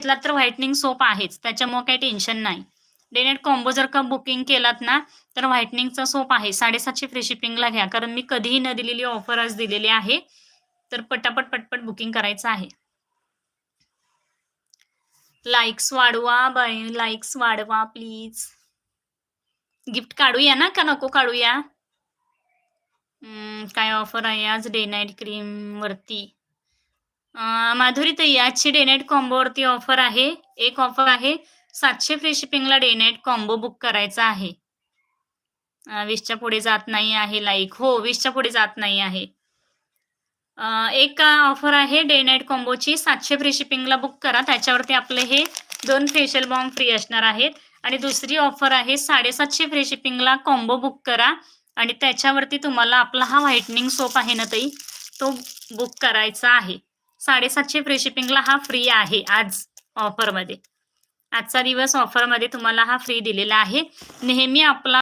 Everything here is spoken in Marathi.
घेतलात तर व्हाईटनिंग सोप आहेच, त्याच्यामुळे काही टेन्शन नाही. डे नाईट कॉम्बो जर का बुकिंग केलात ना, तर व्हाईटनिंगचा सोप आहे 750 फ्री शिपिंगला घ्या. कारण मी कधीही न दिलेली ऑफर आज दिलेली आहे. तर पटापट, पटपट बुकिंग करायचं आहे. लाईक्स वाढवा बाई, लाईक्स वाढवा प्लीज. गिफ्ट काढूया ना का नको काढूया? काय ऑफर आहे आज डे नाईट क्रीम वरती? माधुरी ताई आजची डे नाईट कॉम्बोवरती ऑफर आहे. एक ऑफर आहे 700 फ्री शिपिंगला डे नाईट कॉम्बो बुक करायचा आहे. 20च्या पुढे जात नाही आहे लाईक. हो, 20च्या पुढे जात नाही आहे. एक ऑफर आहे डे नाईट कॉम्बोची 700 फ्री शिपिंगला बुक करा. त्याच्यावरती आपले हे 2 फेशियल बॉम्ब फ्री असणार आहेत. आणि दुसरी ऑफर आहे 750 फ्री शिपिंगला कॉम्बो बुक करा आणि त्याच्यावरती तुम्हाला आपला हा व्हाईटनिंग सोप आहे ना ताई, तो बुक करायचा आहे. 750 फ्री शिपिंगला हा फ्री आहे आज ऑफरमध्ये. आजचा दिवस ऑफरमध्ये तुम्हाला हा फ्री दिलेला आहे. नेहमी आपला